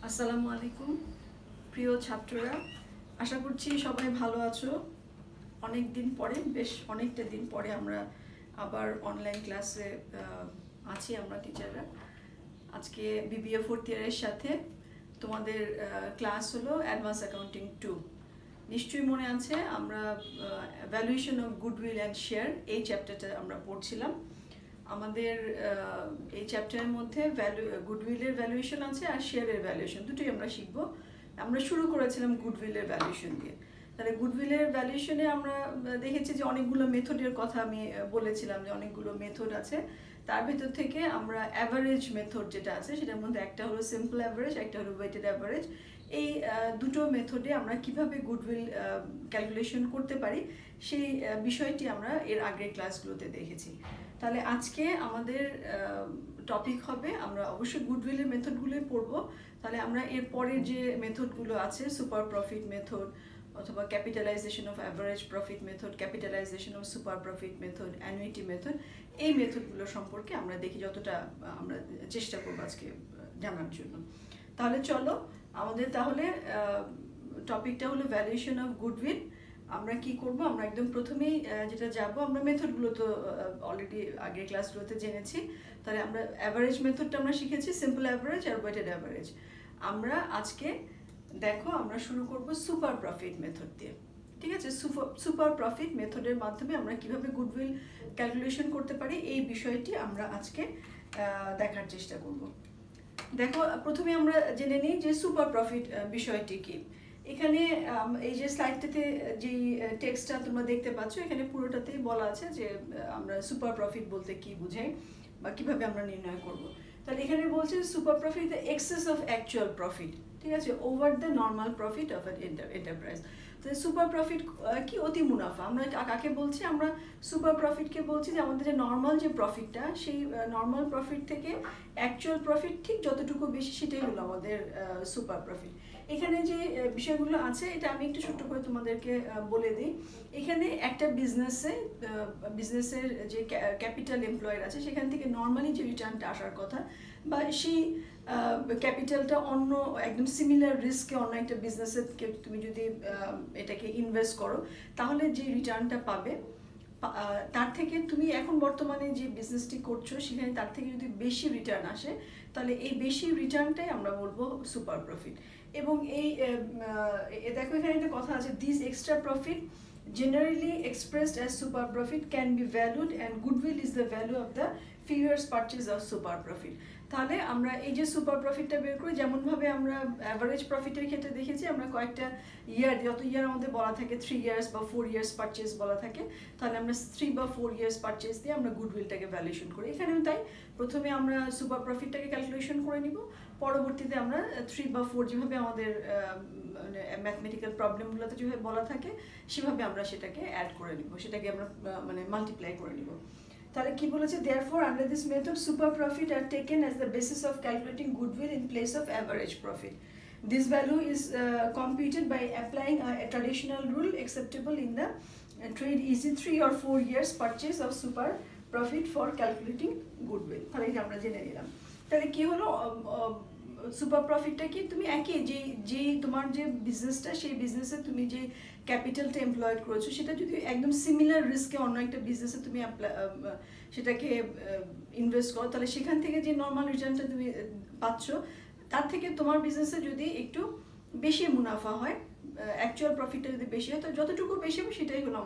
আসসালামু আলাইকুম প্রিয় ছাত্ররা, আশা করছি সবাই ভালো আছো। অনেক দিন পরে, বেশ অনেকটা দিন পরে আমরা আবার অনলাইন ক্লাসে আছি আমরা টিচাররা। আজকে বিবিএ ফোর্থ ইয়ারের সাথে তোমাদের ক্লাস হলো অ্যাডভান্স অ্যাকাউন্টিং 2। নিশ্চয়ই মনে আছে আমরা valuation of goodwill and share এই চ্যাপ্টারটা আমরা পড়ছিলাম। আমাদের এই চ্যাপ্টারের মধ্যে গুডউইলের ভ্যালুয়েশন আছে আর শেয়ারের ভ্যালুয়েশন, দুটোই আমরা শিখবো। আমরা শুরু করেছিলাম গুডউইলের ভ্যালুয়েশন দিয়ে। তাহলে গুডউইলের ভ্যালুয়েশনে আমরা দেখেছি যে অনেকগুলো মেথডের কথা আমি বলেছিলাম, যে অনেকগুলো মেথড আছে। তার ভেতর থেকে আমরা অ্যাভারেজ মেথড যেটা আছে সেটার মধ্যে একটা হলো সিম্পল অ্যাভারেজ, একটা হলো ওয়েটেড অ্যাভারেজ। এই দুটো মেথডে আমরা কিভাবে গুডউইল ক্যালকুলেশন করতে পারি সেই বিষয়টি আমরা এর আগের ক্লাসগুলোতে দেখেছি। তাহলে আজকে আমাদের টপিক হবে, আমরা অবশ্যই গুডউইলের মেথডগুলোই পড়বো। তাহলে আমরা এর পরের যে মেথডগুলো আছে, সুপার প্রফিট মেথড অথবা capitalisation of average profit method, capitalisation of super profit method, annuity method, এই মেথডগুলো সম্পর্কে আমরা দেখি, যতটা আমরা চেষ্টা করবো আজকে জানার জন্য। তাহলে চলো, আমাদের তাহলে টপিকটা হলো ভ্যালুয়েশন অফ গুডউইল। আমরা কি করব, আমরা একদম প্রথমেই যেটা যাব, আমরা মেথডগুলো তো অলরেডি আগের ক্লাসগুলোতে জেনেছি। তাহলে আমরা অ্যাভারেজ মেথডটা আমরা শিখেছি, সিম্পল অ্যাভারেজ আর ওয়েটেড অ্যাভারেজ। আমরা আজকে দেখো আমরা শুরু করব সুপার প্রফিট মেথড দিয়ে। ঠিক আছে, সুপার প্রফিট মেথডের মাধ্যমে আমরা কিভাবে গুডউইল ক্যালকুলেশন করতে পারি এই বিষয়টি আমরা আজকে দেখার চেষ্টা করব। দেখো, প্রথমে আমরা জেনে নিই যে সুপার প্রফিট বিষয়টি কি। এখানে এই যে স্লাইডটাতে যেই টেক্সটটা তোমরা দেখতে পাচ্ছ, এখানে পুরোটাতেই বলা আছে যে আমরা সুপার প্রফিট বলতে কি বুঝাই বা কিভাবে আমরা নির্ণয় করব। তাহলে এখানে বলছে super profit the access of actual profit, ঠিক আছে, over the normal profit of an enterprise. তো সুপার প্রফিট কি? অতি মুনাফা। আমরা কাকে বলছি? আমরা সুপার প্রফিটকে বলছি যে আমাদের যে নর্মাল যে প্রফিটটা, সেই নর্মাল প্রফিট থেকে অ্যাকচুয়াল প্রফিট ঠিক যতটুকু বেশি, সেটাই হলো আমাদের সুপার প্রফিট। এখানে যে বিষয়গুলো আছে এটা আমি একটু ছোট্ট করে তোমাদেরকে বলে দিই। এখানে একটা বিজনেসের যে ক্যাপিটাল এমপ্লয়েড আছে, সেখান থেকে নর্মালি যে রিটার্নটা আসার কথা, বা সেই ক্যাপিটালটা অন্য একদম সিমিলার রিস্কে অন্য একটা বিজনেসের তুমি যদি এটাকে ইনভেস্ট করো, তাহলে যে রিটার্নটা পাবে তার থেকে তুমি এখন বর্তমানে যে বিজনেসটি করছো সেখানে তার থেকে যদি বেশি রিটার্ন আসে, তাহলে এই বেশি রিটার্নটাই আমরা বলবো সুপার প্রফিট। এবং এই দেখো এখানে একটা কথা আছে, this extra profit generally expressed as super profit can be valued and goodwill is the value of the previous purchase of super profit. তাহলে আমরা এই যে সুপার প্রফিটটা বের করি, যেমনভাবে আমরা অ্যাভারেজ প্রফিটের ক্ষেত্রে দেখেছি, আমরা কয়েকটা ইয়ার, যত ইয়ার আমাদের বলা থাকে 3 ইয়ার্স বা 4 ইয়ার্স পারচেজ বলা থাকে, তাহলে আমরা 3 বা 4 ইয়ার্স পারচেজ দিয়ে আমরা গুডউইলটাকে ভ্যালুয়েশন করি। এখানেও তাই, প্রথমে আমরা সুপার প্রফিটটাকে ক্যালকুলেশন করে নিব, পরবর্তীতে আমরা 3 বা 4 যেভাবে আমাদের ম্যাথমেটিক্যাল প্রবলেমগুলোতে যেভাবে বলা থাকে সেভাবে আমরা সেটাকে অ্যাড করে নিব, সেটাকে আমরা মানে মাল্টিপ্লাই করে নিব। তাহলে কি বলেছে, therefore under this method super profit are taken as the basis of calculating goodwill in place of average profit. This value is computed by applying a traditional rule acceptable in the trade easy 3 or 4 years purchase of super profit for calculating goodwill. তাহলে এটা আমরা জেনে নিলাম। তাহলে কি হলো, super প্রফিটটা কি? তুমি একই যে তোমার যে বিজনেসটা, সেই বিজনেসে তুমি যে ক্যাপিটালটা এমপ্লয়েড করেছো, সেটা যদি একদম সিমিলার রিস্কে অন্য একটা বিজনেসে তুমি সেটাকে ইনভেস্ট করো, তাহলে সেখান থেকে যে নর্মাল রিটার্নটা তুমি পাচ্ছ, তার থেকে তোমার বিজনেসে যদি একটু বেশি মুনাফা হয়, অ্যাকচুয়াল প্রফিটটা যদি বেশি হয়, তো যতটুকু বেশি হবে সেটাই হলো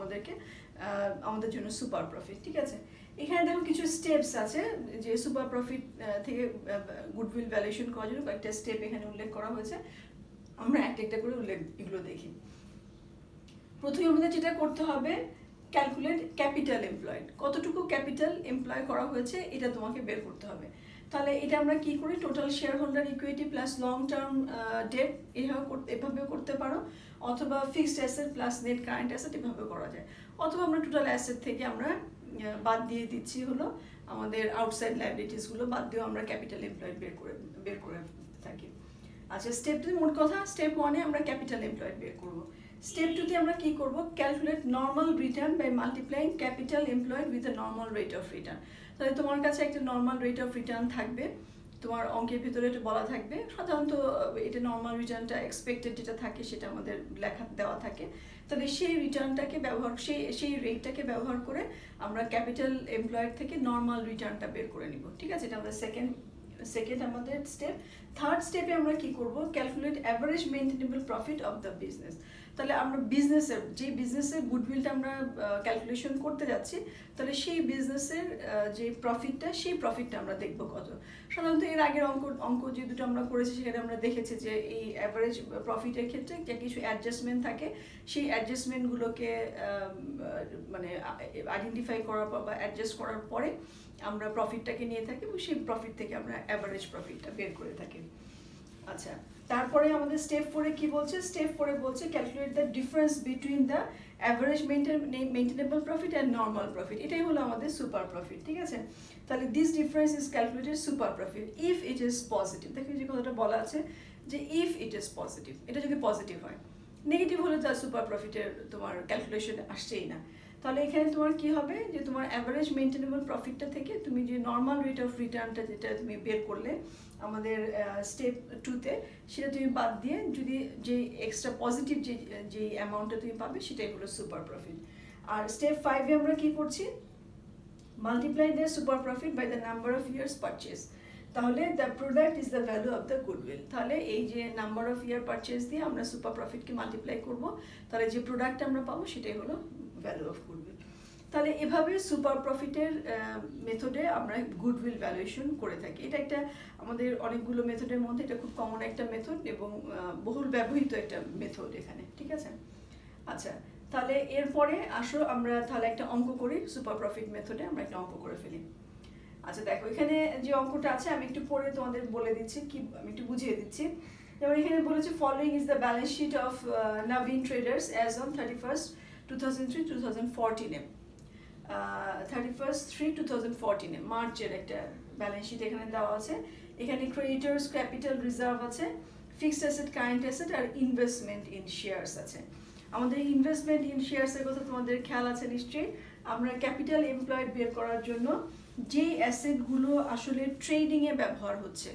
আমাদের জন্য সুপার প্রফিট। ঠিক আছে, এখানে দেখো কিছু স্টেপস আছে যে সুপার প্রফিট থেকে গুডউইল ভ্যালুয়েশন করার জন্য কয়েকটা স্টেপ এখানে উল্লেখ করা হয়েছে। আমরা একটা একটা করে এগুলো দেখি। প্রথমে আমাদের যেটা করতে হবে, ক্যালকুলেট ক্যাপিটাল এমপ্লয়েড, কতটুকু ক্যাপিটাল এমপ্লয় করা হয়েছে এটা তোমাকে বের করতে হবে। তাহলে এটা আমরা কি করি, total share holder equity plus long term debt এভাবেও করতে পারো, অথবা fixed asset plus net current asset এভাবে করা যায়, অথবা আমরা টোটাল অ্যাসেট থেকে আমরা বাদ দিয়ে দিচ্ছি হলো আমাদের আউটসাইড লাইবিলিটিসগুলো বাদ দিয়েও আমরা ক্যাপিটাল এমপ্লয়েড বের করে থাকি। আচ্ছা, স্টেপ 2 মোট কথা, স্টেপ 1-এ আমরা ক্যাপিটাল এমপ্লয়েড বের করব। স্টেপ 2-তে আমরা কি করব, calculate normal return by multiplying capital employed with a normal rate of return. তাহলে তোমার কাছে একটা নর্মাল রেট অফ রিটার্ন থাকবে, তোমার অঙ্কের ভিতরে এটা বলা থাকবে। সাধারণত এটা নর্মাল রিটার্নটা এক্সপেক্টেড যেটা থাকে সেটা আমাদের লেখা দেওয়া থাকে। তাহলে সেই রিটার্নটাকে ব্যবহার সেই রেটটাকে ব্যবহার করে আমরা ক্যাপিটাল এমপ্লয়েড থেকে নর্মাল রিটার্নটা বের করে নিব। ঠিক আছে, এটা আমাদের সেকেন্ড আমাদের স্টেপ। থার্ড স্টেপে আমরা কি করব, calculate average maintainable profit of the business. তাহলে আমরা বিজনেসের গুডউইলটা আমরা ক্যালকুলেশন করতে যাচ্ছি, তাহলে সেই বিজনেসের যে প্রফিটটা আমরা দেখব কত। সাধারণত এর আগের অঙ্ক যে দুটো আমরা করেছি সেখানে আমরা দেখেছি যে এই অ্যাভারেজ প্রফিটের ক্ষেত্রে যে কিছু অ্যাডজাস্টমেন্ট থাকে, সেই অ্যাডজাস্টমেন্টগুলোকে মানে আইডেন্টিফাই করার পর বা অ্যাডজাস্ট করার পরে আমরা প্রফিটটাকে নিয়ে থাকি এবং সেই প্রফিট থেকে আমরা অ্যাভারেজ প্রফিটটা বের করে থাকি। আচ্ছা, তারপরে আমাদের স্টেপ 4-এ কি বলছে? স্টেপ 4-এ বলছে calculate the difference between the average maintainable profit and normal profit. এটাই হলো আমাদের সুপার প্রফিট। ঠিক আছে, তাহলে this difference is calculated super profit if it is positive. দেখো যে কথাটা বলা আছে যে ইফ ইট ইজ পজিটিভ, এটা যদি পজিটিভ হয়। নেগেটিভ হলে তার সুপার প্রফিটের তোমার ক্যালকুলেশনে আসছেই না। তাহলে এখানে তোমার কি হবে যে তোমার অ্যাভারেজ মেইনটেনেবল প্রফিটটা থেকে তুমি যে নর্মাল রেট অফ রিটার্নটা যেটা তুমি বের করলে আমাদের স্টেপ 2-তে, সেটা তুমি বাদ দিয়ে যদি যে এক্সট্রা পজিটিভ যে অ্যামাউন্টটা তুমি পাবে সেটাই হলো সুপার প্রফিট। আর স্টেপ 5-এ আমরা কি করছি, multiply the super profit by the number of years purchase. তাহলে the product is the value of the goodwill. তাহলে এই যে নাম্বার অফ ইয়ার পারচেজ দিয়ে আমরা সুপার প্রফিটকে মাল্টিপ্লাই করব, তাহলে যে প্রোডাক্টটা আমরা পাবো সেটাই হলো ভ্যালু অফ গুডউইল। তাহলে এভাবে সুপার প্রফিটের মেথডে আমরা গুডউইল ভ্যালুয়েশন করে থাকি। এটা একটা আমাদের অনেকগুলো মেথডের মধ্যে এটা খুব কমন একটা মেথড এবং বহুল ব্যবহৃত একটা মেথড এখানে। ঠিক আছে, আচ্ছা তাহলে এরপরে আসো আমরা তাহলে একটা অঙ্ক করি সুপার প্রফিট মেথডে, আমরা একটা অঙ্ক করে ফেলি। আচ্ছা দেখো, এখানে যে অঙ্কটা আছে আমি একটু পরে তোমাদের বলে দিচ্ছি, কি আমি একটু বুঝিয়ে দিচ্ছি। যেমন এখানে বলেছে following is the balance sheet of Navin traders as on 31st 2003-2014 31st 3-2014 মার্চের একটা ব্যালেন্স শিট এখানে দেওয়া আছে। এখানে ক্রেডিটর্স, ক্যাপিটাল রিজার্ভ আছে, ফিক্সড অ্যাসেট, কারেন্ট অ্যাসেট আর ইনভেস্টমেন্ট ইন শেয়ারস আছে। আমাদের ইনভেস্টমেন্ট ইন শেয়ারসের কথা তোমাদের খেয়াল আছে নিশ্চয়ই। আমরা ক্যাপিটাল এমপ্লয়েড বের করার জন্য যে অ্যাসেটগুলো আসলে ট্রেডিংয়ে ব্যবহার হচ্ছে,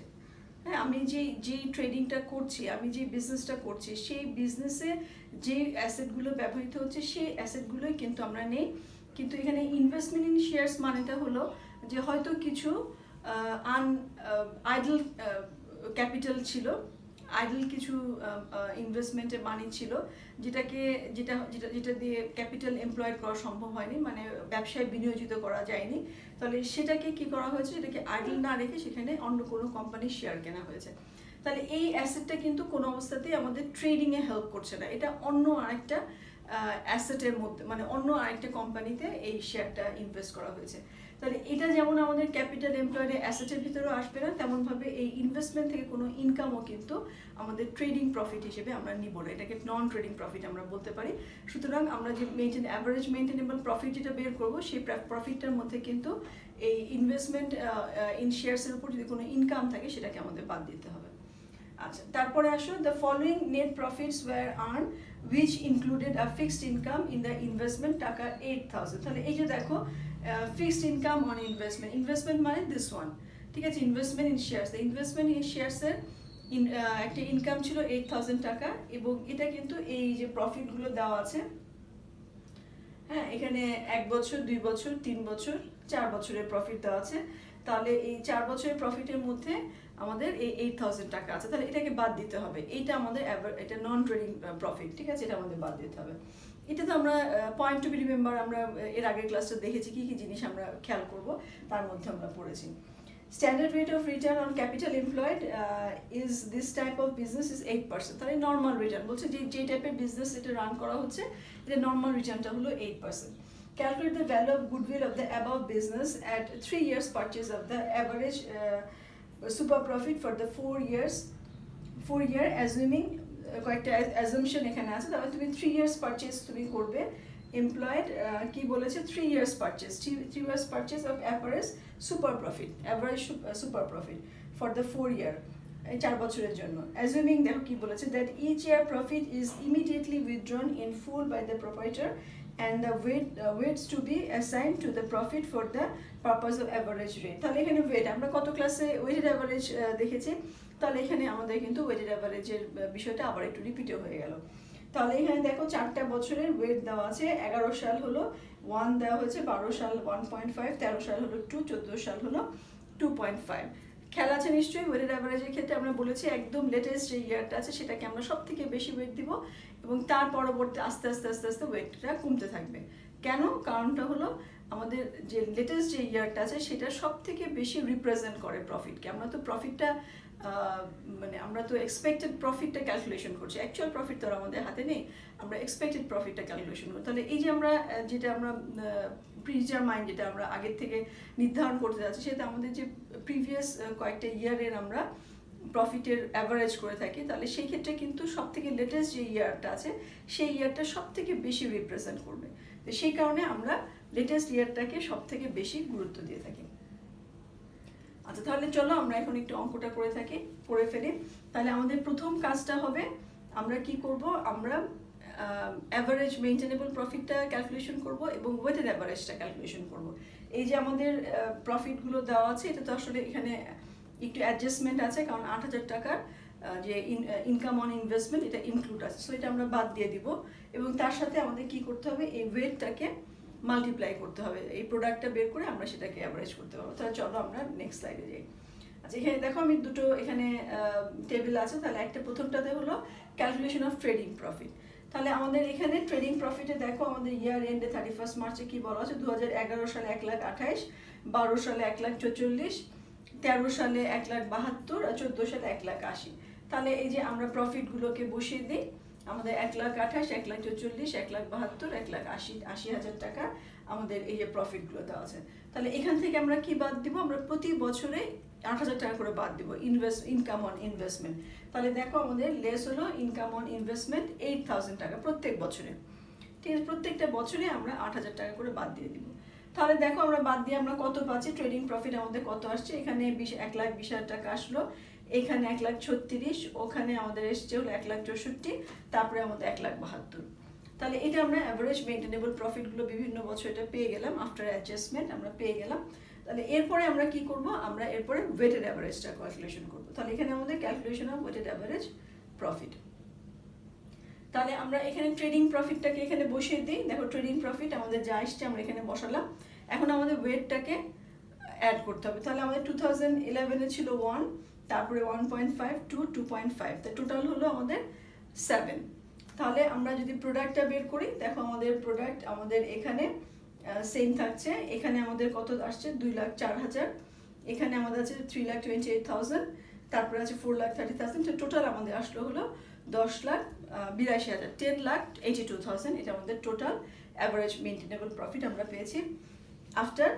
হ্যাঁ আমি যেই ট্রেডিংটা করছি, আমি যে বিজনেসটা করছি, সেই বিজনেসে যে অ্যাসেটগুলো ব্যবহৃত হচ্ছে সেই অ্যাসেটগুলোই কিন্তু আমরা নেই। কিন্তু এখানে ইনভেস্টমেন্ট ইন শেয়ারস মানেটা হলো যে হয়তো কিছু আইডল ক্যাপিটাল ছিল, আইডল কিছু ইনভেস্টমেন্টের মানি ছিল যেটা দিয়ে ক্যাপিটাল এমপ্লয়েড করা সম্ভব হয়নি, মানে ব্যবসায় বিনিয়োজিত করা যায়নি। তাহলে সেটাকে কি করা হয়েছে, সেটাকে আইডল না রেখে সেখানে অন্য কোনো কোম্পানির শেয়ার কেনা হয়েছে। তাহলে এই অ্যাসেটটা কিন্তু কোনো অবস্থাতেই আমাদের ট্রেডিংয়ে হেল্প করছে না, এটা অন্য আরেকটা অ্যাসেটের মধ্যে, মানে অন্য আরেকটা কোম্পানিতে এই শেয়ারটা ইনভেস্ট করা হয়েছে। তাহলে এটা যেমন আমাদের ক্যাপিটাল এমপ্লয়েড অ্যাসেটের ভিতরেও আসবে না, তেমনভাবে এই ইনভেস্টমেন্ট থেকে কোনো ইনকামও কিন্তু আমাদের ট্রেডিং প্রফিট হিসেবে আমরা নিব না, এটাকে নন ট্রেডিং প্রফিট আমরা বলতে পারি। সুতরাং আমরা যে অ্যাভারেজ মেইনটেনেবল প্রফিট যেটা বের করবো সেই প্রফিটটার মধ্যে কিন্তু এই ইনভেস্টমেন্ট ইন শেয়ারসের উপর যদি কোনো ইনকাম থাকে সেটাকে আমাদের বাদ দিতে হবে। আচ্ছা, তারপরে আসো the following net profits were earn which included a fixed income in the investment টাকা 8,000। তাহলে এই যে দেখো ফিক্সড ইনকাম অন ইনভেস্টমেন্ট মানে দিস ওয়ান, ঠিক আছে, investment in shares. Investment in শেয়ারসের একটা ইনকাম ছিল 8,000 টাকা এবং এটা কিন্তু এই যে প্রফিটগুলো দেওয়া আছে, হ্যাঁ এখানে 1 বছর, 2 বছর, 3 বছর, 4 বছরের প্রফিট দেওয়া আছে। তাহলে এই 4 বছরের প্রফিটের মধ্যে আমাদের এই 8,000 টাকা আছে, তাহলে এটাকে বাদ দিতে হবে। এটা আমাদের এটা নন ট্রেডিং প্রফিট, ঠিক আছে, এটা আমাদের বাদ দিতে হবে। এটা তো আমরা পয়েন্ট টু বি রিমেম্বার, আমরা এর আগের ক্লাসটা দেখেছি কি কি জিনিস আমরা খেয়াল করব, তার মধ্যে আমরা পড়েছি। Standard rate of return on capital employed is this type of business is 8%। তাহলে নর্মাল রিটার্ন বলছে যে টাইপের বিজনেস এটা রান করা হচ্ছে এটা নর্মাল রিটার্নটা হলো 8%। Calculate the value of goodwill of the above business at 3 years purchase of the average super profit for the 4 year assuming কয়েকটা assumption এখানে আছে। তাহলে তুমি 3 years purchase তুমি করবে employed কি বলেছে 3 years purchase of average super profit for the 4 year 4 বছরের জন্য। assuming দেখো কি বলেছে that each year profit is immediately withdrawn in full by the proprietor and the weights to be assigned to the profit for the purpose of average rate. তাহলে এখানে wait আমরা কত ক্লাসে ওয়েটেড অ্যাভারেজ দেখেছি, তাহলে এখানে আমাদের কিন্তু ওয়েটেড অ্যাভারেজের বিষয়টা আবার একটু রিপিটও হয়ে গেল। তাহলে এখানে দেখো 4টা বছরের ওয়েট দেওয়া আছে। 11 সাল হলো 1 দেওয়া হয়েছে, 12 সাল 1.5, 13 সাল হলো 2, 14 সাল হলো 2.5। খেয়াল আছে নিশ্চয়ই ওয়েটেড অ্যাভারেজের ক্ষেত্রে আমরা বলেছি একদম লেটেস্ট যে ইয়ারটা আছে সেটাকে আমরা সব থেকে বেশি ওয়েট দিব এবং তার পরবর্তী আস্তে আস্তে আস্তে আস্তে ওয়েটটা কমতে থাকবে। কেন? কারণটা হলো আমাদের যে লেটেস্ট যে ইয়ারটা আছে সেটা সব থেকে বেশি রিপ্রেজেন্ট করে প্রফিটকে। আমরা তো প্রফিটটা মানে আমরা তো এক্সপেক্টেড প্রফিটটা ক্যালকুলেশন করছি, অ্যাকচুয়াল প্রফিট তো আমাদের হাতে নেই, আমরা এক্সপেক্টেড প্রফিটটা ক্যালকুলেশন করি। তাহলে এই যে আমরা যেটা আমরা প্রিডিটারমাইন যেটা আমরা আগের থেকে নির্ধারণ করতে যাচ্ছি সেটা আমাদের যে প্রিভিয়াস কয়েকটা ইয়ারের আমরা প্রফিটের অ্যাভারেজ করে থাকি, তাহলে সেই ক্ষেত্রে কিন্তু সব থেকে লেটেস্ট যে ইয়ারটা আছে সেই ইয়ারটা সব থেকে বেশি রিপ্রেজেন্ট করবে। তো সেই কারণে আমরা লেটেস্ট ইয়ারটাকে সব থেকে বেশি গুরুত্ব দিয়ে থাকি। আচ্ছা, তাহলে চলো আমরা এখন একটু অঙ্কটা করে ফেলি। তাহলে আমাদের প্রথম কাজটা হবে আমরা কি করব, আমরা অ্যাভারেজ মেইনটেনেবল প্রফিটটা ক্যালকুলেশন করব এবং ওয়েটেড অ্যাভারেজটা ক্যালকুলেশন করব। এই যে আমাদের প্রফিটগুলো দেওয়া আছে এটা তো আসলে এখানে একটু অ্যাডজাস্টমেন্ট আছে, কারণ 8,000 টাকার যে ইনকাম অন ইনভেস্টমেন্ট এটা ইনক্লুড আছে, সো এটা আমরা বাদ দিয়ে দিব এবং তার সাথে আমাদের কি করতে হবে, এই ওয়েটটাকে মাল্টিপ্লাই করতে হবে, এই প্রোডাক্টটা বের করে আমরা সেটাকে অ্যাভারেজ করতে পারবো। তাহলে চলো আমরা নেক্সট স্লাইডে যাই। আচ্ছা, এখানে দেখো আমি দুটো এখানে টেবিল আছে। তাহলে একটা প্রথমটাতে হলো ক্যালকুলেশন অফ ট্রেডিং প্রফিট। তাহলে আমাদের এখানে ট্রেডিং প্রফিটে দেখো আমাদের ইয়ার এন্ডে 31 মার্চে কি বলা আছে, 2011 সালে 1,28,000, 12 সালে 1,44,000, 13 সালে 1,72,000 আর 14 সালে 1,80,000। তাহলে এই যে আমরা প্রফিটগুলোকে বসিয়ে দিই, আমাদের 1,28,000, 1,44,000, 1,72,000, 1,80,000 টাকা আমাদের এই যে প্রফিটগুলো দেওয়া আছে। তাহলে এখান থেকে আমরা কি বাদ দিব, আমরা প্রতি বছরে 8,000 টাকা করে বাদ দিব ইনকাম অন ইনভেস্টমেন্ট। তাহলে দেখো আমাদের লেস হলো ইনকাম অন ইনভেস্টমেন্ট 8,000 টাকা প্রত্যেক বছরে। ঠিক আছে, প্রত্যেকটা বছরে আমরা 8,000 টাকা করে বাদ দিয়ে দিব। তাহলে দেখো আমরা বাদ দিয়ে আমরা কত পাচ্ছি, ট্রেডিং প্রফিট আমাদের কত আসছে, এখানে 1,20,000 টাকা আসলো, এখানে 1,36,000, ওখানে আমাদের এসছে হলো 1,64,000, তারপরে আমাদের 1,72,000। তাহলে এটা আমরা অ্যাভারেজ মেইনটেনেবল প্রফিটগুলো বিভিন্ন বছর এটা পেয়ে গেলাম, আফটার অ্যাডজাস্টমেন্ট আমরা পেয়ে গেলাম। তাহলে এরপরে আমরা কি করব, আমরা এরপরে ওয়েটেড অ্যাভারেজটা ক্যালকুলেশন করব। তাহলে এখানে আমাদের calculation of weighted average profit. তাহলে আমরা এখানে ট্রেডিং প্রফিটটাকে এখানে বসিয়ে দিই। দেখো ট্রেডিং প্রফিট আমাদের যা আসছে আমরা এখানে বসালাম। এখন আমাদের ওয়েটটাকে অ্যাড করতে হবে। তাহলে আমাদের 2011-এ ছিল 1, তারপরে 1.5, 2, 2.5, তো টোটাল হলো আমাদের 7। তাহলে আমরা যদি প্রোডাক্টটা বের করি, দেখো আমাদের প্রোডাক্ট আমাদের এখানে সেম থাকছে। এখানে আমাদের কত আসছে, 2,04,000, এখানে আমাদের আছে 3,28,000, তারপরে আছে 4,30,000, তো টোটাল আমাদের আসলো হলো 10,82,000, 10,82,000। এটা আমাদের টোটাল অ্যাভারেজ মেইনটেনেবল প্রফিট আমরা পেয়েছি আফটার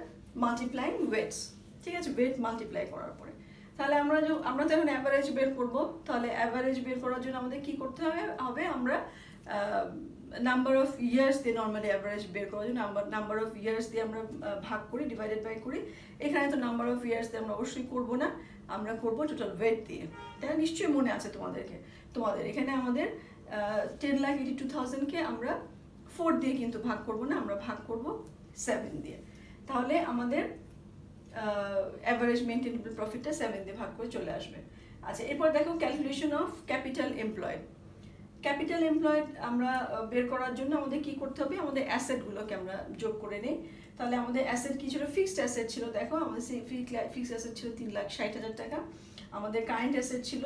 মাল্টিপ্লাইং ওয়েটস। ঠিক আছে, ওয়েট মাল্টিপ্লাই করার পরে। তাহলে আমরা তো এখন অ্যাভারেজ বের করব। তাহলে অ্যাভারেজ বের করার জন্য আমাদের কি করতে হবে, আমরা নাম্বার অফ ইয়ার্স দিয়ে নর্মালি অ্যাভারেজ বের করার জন্য নাম্বার অফ ইয়ার্স দিয়ে আমরা ভাগ করি, ডিভাইডেড বাই করি। এখানে তো নাম্বার অফ ইয়ার্স দিয়ে আমরা অবশ্যই করবো না, আমরা করবো টোটাল ওয়েট দিয়ে। তাই নিশ্চয়ই মনে আছে তোমাদের এখানে আমাদের 10,82,000-কে আমরা 4 দিয়ে কিন্তু ভাগ করবো না, আমরা ভাগ করব 7 দিয়ে। তাহলে আমাদের অ্যাভারেজ মেইনটেনেবল প্রফিটটা 7 দিয়ে ভাগ করে চলে আসবে। আচ্ছা, এরপর দেখো calculation of capital employed. Capital employed আমরা বের করার জন্য আমাদের কি করতে হবে, আমাদের অ্যাসেটগুলোকে আমরা যোগ করে নিই। তাহলে আমাদের অ্যাসেট কি ছিল, ফিক্সড অ্যাসেট ছিল। দেখো আমাদের ফিক্সড অ্যাসেট ছিল 3,60,000 টাকা, আমাদের কারেন্ট অ্যাসেট ছিল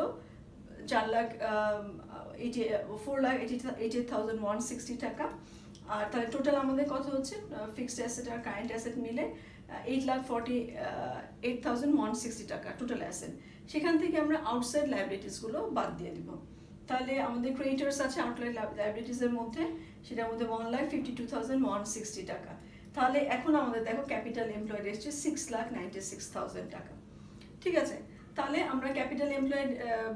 4,88,160 টাকা। আর তাহলে টোটাল আমাদের কত হচ্ছে, ফিক্সড অ্যাসেট আর কারেন্ট অ্যাসেট মিলে 8,48,160 টাকা টোটাল অ্যাসেট। সেখান থেকে আমরা আউটসাইড লাইবিলিটিসগুলো বাদ দিয়ে দিব। তাহলে আমাদের ক্রেডিটর্স আছে আউটসাইড লাইবিলিটিসের মধ্যে, সেটার মধ্যে 1,52,160 টাকা। তাহলে এখন আমাদের দেখো ক্যাপিটাল এমপ্লয়েড এসছে 6,96,000 টাকা। ঠিক আছে, তাহলে আমরা ক্যাপিটাল এমপ্লয়েড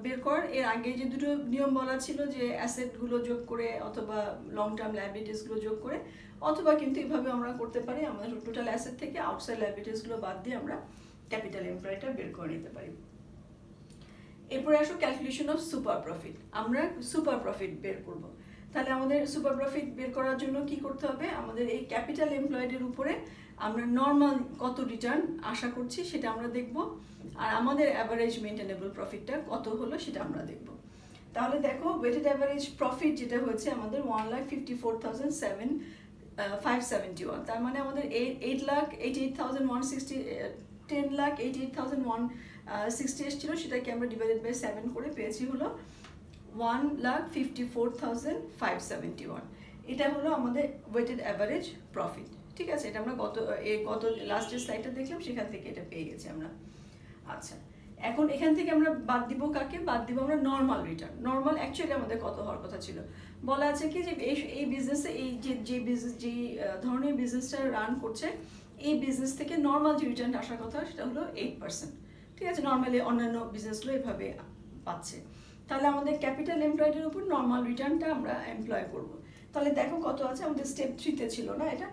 বের করার এর আগে যে দুটো নিয়ম বলা ছিল যে অ্যাসেটগুলো যোগ করে অথবা লং টার্ম লাইবিলিটিসগুলো যোগ করে, অথবা কিন্তু এইভাবে আমরা করতে পারি, আমাদের টোটাল অ্যাসেট থেকে আউটসাইড লাইবিলিটিসগুলো বাদ দিয়ে আমরা ক্যাপিটাল এমপ্লয়েডটা বের করে নিতে পারি। এরপরে আসো ক্যালকুলেশন অফ সুপার প্রফিট। আমরা সুপার প্রফিট বের করব। তাহলে আমাদের সুপার প্রফিট বের করার জন্য কি করতে হবে, আমাদের এই ক্যাপিটাল এমপ্লয়েডের উপরে আমরা নর্মাল কত রিটার্ন আশা করছি সেটা আমরা দেখব, আর আমাদের অ্যাভারেজ মেনটেনেবল প্রফিটটা কত হলো সেটা আমরা দেখব। তাহলে দেখো ওয়েটেড অ্যাভারেজ প্রফিট যেটা হয়েছে আমাদের 1,54,571, তার মানে আমাদের 10,88,160 এসেছিল, সেটাকে আমরা ডিভাইডেড বাই 7 করে পেয়েছি হলো 1,54,571। এটা হলো আমাদের ওয়েটেড অ্যাভারেজ প্রফিট। ঠিক আছে, এটা আমরা গত লাস্টের স্লাইডটা দেখলাম, সেখান থেকে এটা পেয়ে গেছি আমরা। আচ্ছা, এখন এখান থেকে আমরা বাদ দিব কাকে, বাদ দিব আমরা নর্মাল রিটার্ন। নর্মাল অ্যাকচুয়ালি আমাদের কত হওয়ার কথা ছিল, বলা আছে কি যে এই বিজনেসে এই যে ধরনের বিজনেসটা রান করছে এই বিজনেস থেকে নর্মাল যে রিটার্নটা আসার কথা সেটা হলো 8%। ঠিক আছে, নর্মালি অন্যান্য বিজনেসগুলো এভাবে পাচ্ছে। তাহলে আমাদের ক্যাপিটাল এমপ্লয়েডের উপর নর্মাল রিটার্নটা আমরা এমপ্লয় করব। তাহলে দেখো কত আছে, আমাদের স্টেপ 3-তে ছিল না এটা,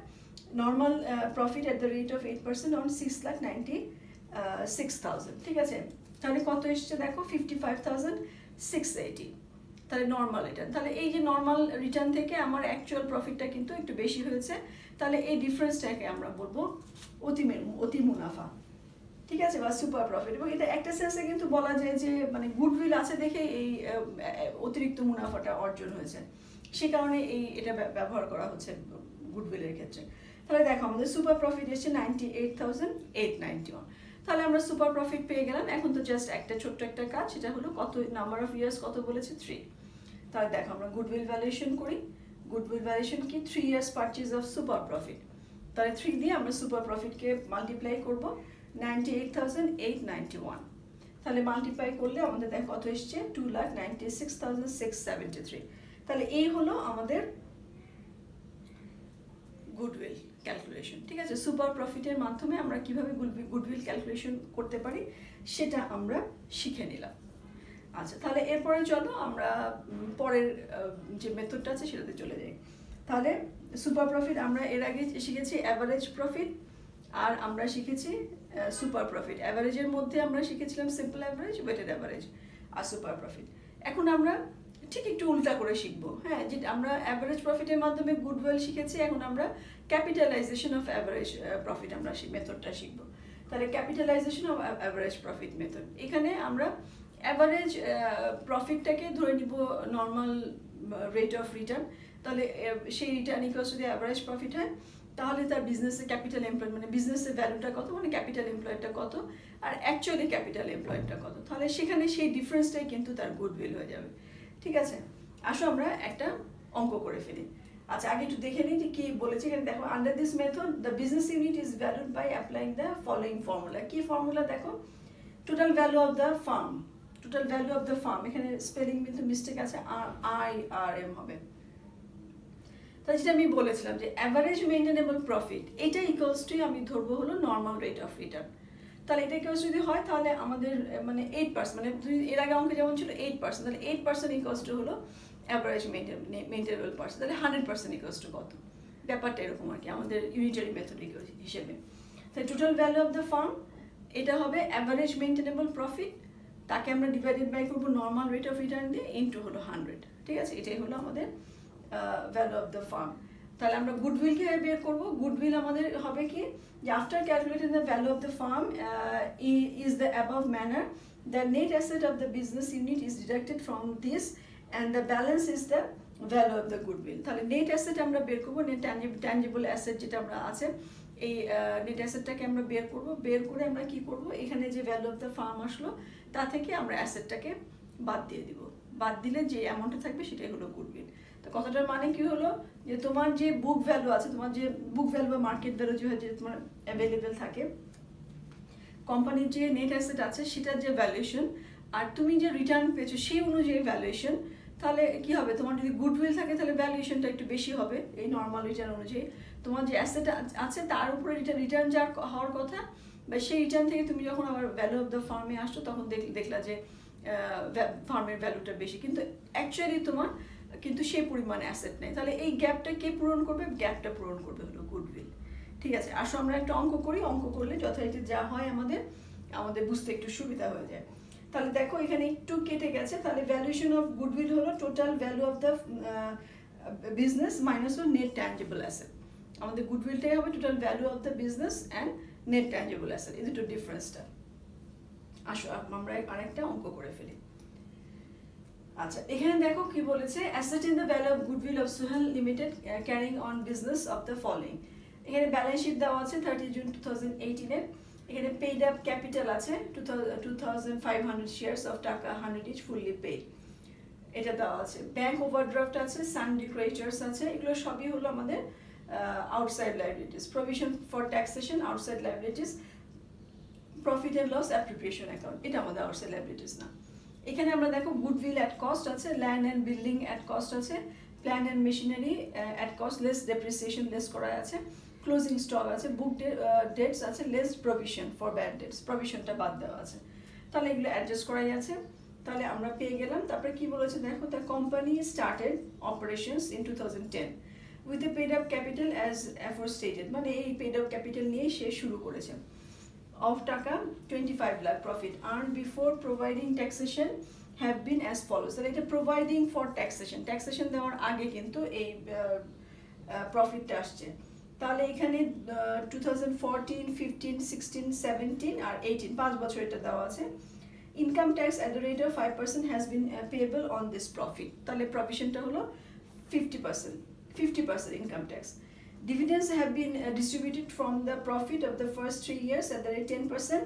normal profit at the rate of 8% on 6,96,000। ঠিক আছে, তাহলে কত এসছে দেখো 55,680, তাহলে নর্মাল রিটার্ন। তাহলে এই যে নর্মাল রিটার্ন থেকে আমার অ্যাকচুয়াল প্রফিটটা কিন্তু একটু বেশি হয়েছে, তাহলে এই ডিফারেন্সটাকে আমরা বলবো অতি মুনাফা। ঠিক আছে, বা সুপার প্রফিট। এবং এটা একটা সেন্সে কিন্তু বলা যায় যে মানে গুডউইল আছে দেখে এই অতিরিক্ত মুনাফাটা অর্জন হয়েছে, সে কারণে এটা ব্যবহার করা হচ্ছে গুডউইলের ক্ষেত্রে। তাহলে দেখো আমাদের সুপার প্রফিট এসছে 98,891। তাহলে আমরা সুপার প্রফিট পেয়ে গেলাম। এখন তো জাস্ট একটা ছোট্ট একটা কাজ, সেটা হলো কত নাম্বার অফ ইয়ার্স কত বলেছে 3। তাহলে দেখো আমরা গুডউইল ভ্যালুয়েশন করি। গুডউইল ভ্যালুয়েশন কি 3 years purchase of super profit. তাহলে 3 দিয়ে আমরা সুপার প্রফিটকে মাল্টিপ্লাই করব 98,891। তাহলে মাল্টিপ্লাই করলে আমাদের দেখো কত এসছে 2,96,673। তাহলে এই হলো আমাদের গুডউইল ক্যালকুলেশন। ঠিক আছে, সুপার প্রফিটের মাধ্যমে আমরা কিভাবে গুডউইল ক্যালকুলেশন করতে পারি সেটা আমরা শিখে নিলাম। আচ্ছা, তাহলে এরপরে চলো আমরা পরের যে মেথডটা আছে সেটাতে চলে যাই। তাহলে সুপার প্রফিট আমরা এর আগে শিখেছি অ্যাভারেজ প্রফিট, আর আমরা শিখেছি সুপার প্রফিট। অ্যাভারেজের মধ্যে আমরা শিখেছিলাম সিম্পল অ্যাভারেজ, ওয়েটেড অ্যাভারেজ আর সুপার প্রফিট। এখন আমরা ঠিক একটু উল্টা করে শিখবো। হ্যাঁ, যে আমরা অ্যাভারেজ প্রফিটের মাধ্যমে গুডউইল শিখেছি, এখন আমরা ক্যাপিটালাইজেশন অফ অ্যাভারেজ প্রফিট আমরা মেথডটা শিখবো। তাহলে capitalisation of average profit method, এখানে আমরা অ্যাভারেজ প্রফিটটাকে ধরে নিব নর্মাল রেট অফ রিটার্ন। তাহলে সেই রিটার্ন ইকুয়ালস যদি অ্যাভারেজ প্রফিট হয়, তাহলে তার বিজনেসের ক্যাপিটাল এমপ্লয়েড মানে বিজনেসের ভ্যালুটা কত, মানে ক্যাপিটাল এমপ্লয়েডটা কত, আর অ্যাকচুয়ালি ক্যাপিটাল এমপ্লয়েডটা কত, তাহলে সেখানে সেই ডিফারেন্সটাই কিন্তু তার গুডউইল হয়ে যাবে। ঠিক আছে, আসো আমরা একটা অঙ্ক করে ফেলি। আচ্ছা, আগে একটু দেখে নিই যে কি বলেছে এখানে। দেখো, under this method the business unit is valued by applying the following formula. কি ফর্মুলা দেখো, total value of the firm. Total value of the firm, এখানে স্পেলিং কিন্তু মিস্টেক আছে, IRM হবে। তাই যেটা আমি বলেছিলাম যে অ্যাভারেজ মেইনটেনেবল প্রফিট, এটা ইকুয়ালস টু আমি ধরবো হলো নর্মাল রেট অফ রিটার্ন। তাহলে এটা ইকুয়ালস যদি হয় তাহলে আমাদের মানে 8%, মানে এর আগে অঙ্কে যেমন ছিল 8%, তাহলে 8% ইকুয়ালস টু হলো অ্যাভারেজ মেইনটেনেবল পার্সেন্ট। তাহলে 100% ইকুয়ালস টু কত, ব্যাপারটা এরকম আর কি আমাদের ইউনিটারি মেথড হিসেবে। তাই total value of the farm এটা হবে অ্যাভারেজ মেইনটেনেবল প্রফিট, তাকে আমরা ডিভাইডেড বাই করবো নর্মাল রেট অফ রিটার্ন দিয়ে, ইনটু হলো 100। ঠিক আছে, এটাই হলো আমাদের ভ্যালু অফ দ্য ফার্ম। তাহলে আমরা গুডউইল কিভাবে বের করবো, গুডউইল আমাদের হবে কি যে after calculating the value of the farm is the above manner, the net asset of the business unit is deducted from this and the balance is the value of the goodwill. তাহলে net asset আমরা বের করবো, net tangible asset যেটা আমরা আছে এই net অ্যাসেটটাকে আমরা বের করবো। বের করে আমরা কি করব, এখানে যে ভ্যালু অফ দ্য ফার্ম আসলো তা থেকে আমরা অ্যাসেটটাকে বাদ দিয়ে দিব। বাদ দিলে যে অ্যামাউন্টটা থাকবে সেটাই হলো গুডউইল। তো কথাটার মানে কি হলো যে তোমার যে বুক ভ্যালু আছে, তোমার যে বুক ভ্যালু বা মার্কেট ভ্যালু যে তোমার অ্যাভেলেবেল থাকে, কোম্পানির যে নেট অ্যাসেট আছে সেটার যে ভ্যালুয়েশন, আর তুমি যে রিটার্ন পেয়েছো সেই অনুযায়ী ভ্যালুয়েশন, তাহলে কি হবে, তোমার যদি গুডউইল থাকে তাহলে ভ্যালুয়েশনটা একটু বেশি হবে এই নর্মাল রিটার্ন অনুযায়ী। তোমার যে অ্যাসেট আছে তার উপরে রিটার্ন যা হওয়ার কথা, বা সেই রিটার্ন থেকে তুমি যখন আবার ভ্যালু অফ দ্য ফার্মে আসছো তখন দেখলা যে ফার্মের ভ্যালুটা বেশি, কিন্তু অ্যাকচুয়ালি তোমার কিন্তু সেই পরিমাণে অ্যাসেট নেই। তাহলে এই গ্যাপটা কে পূরণ করবে, গ্যাপটা পূরণ করবে হলো গুডউইল। ঠিক আছে, আসো আমরা একটা অঙ্ক করি। অঙ্ক করলে যথারীতি যা হয় আমাদের বুঝতে একটু সুবিধা হয়ে যায়। তাহলে দেখো এখানে একটু কেটে গেছে। তাহলে ভ্যালুয়েশন অফ গুডউইল হলো total value of the business minus net tangible asset. আমাদের গুডউইলটাই হবে total value of the business and net tangible asset, এই দুটো ডিফারেন্সটা। আসো আমরা আরেকটা অঙ্ক করে ফেলি। আচ্ছা, এখানে দেখো কি বলেছে, asset in the value of goodwill of Suhel limited carrying on business of the following. এখানে ব্যালেন্স শিট দেওয়া আছে 30 জুন 2018-এর। এখানে পেইড আপ ক্যাপিটাল আছে 2500 শেয়ারস অফ টাকা 100 ইচ ফুললি পেইড, এটা দেওয়া আছে। ব্যাংক ওভারড্রাফট আছে, সানডে ক্রেডিটর্স আছে, এগুলো সবই হলো আমাদের outside liabilities. Provision for taxation outside liabilities. Profit and loss appropriation account, এটা আমাদের আউটসাইড লাইবিলিটিস না। এখানে আমরা দেখো গুডউইল অ্যাট কস্ট আছে, land and building at cost আছে, plant and machinery at cost less depreciation less করা আছে, ক্লোজিং স্টক আছে, বুক ডেটস আছে, less provision for bad debts, প্রভিশনটা বাদ দেওয়া আছে। তাহলে এগুলো অ্যাডজাস্ট করাই আছে, তাহলে আমরা পেয়ে গেলাম। তারপরে কি বলেছে দেখো, the company started operations in 2010 with a paid up capital as aforestated, মানে এই পেড আপ ক্যাপিটাল নিয়েই সে শুরু করেছে। অফ টাকা 25 lakh profit earn before providing taxation have been as follows. তাহলে এটা প্রোভাইডিং ফর ট্যাক্সেশন, ট্যাক্সেশন দেওয়ার আগে কিন্তু এই প্রফিটটা আসছে। তাহলে এখানে 2014, 15, 16, 17 আর 18 5 বছর এটা দেওয়া আছে। Income tax at the rate of 5% has been payable on this profit, তাহলে প্রভিশনটা হলো 50% income tax. Dividends have been distributed from the profit of the first 3 years at the rate 10%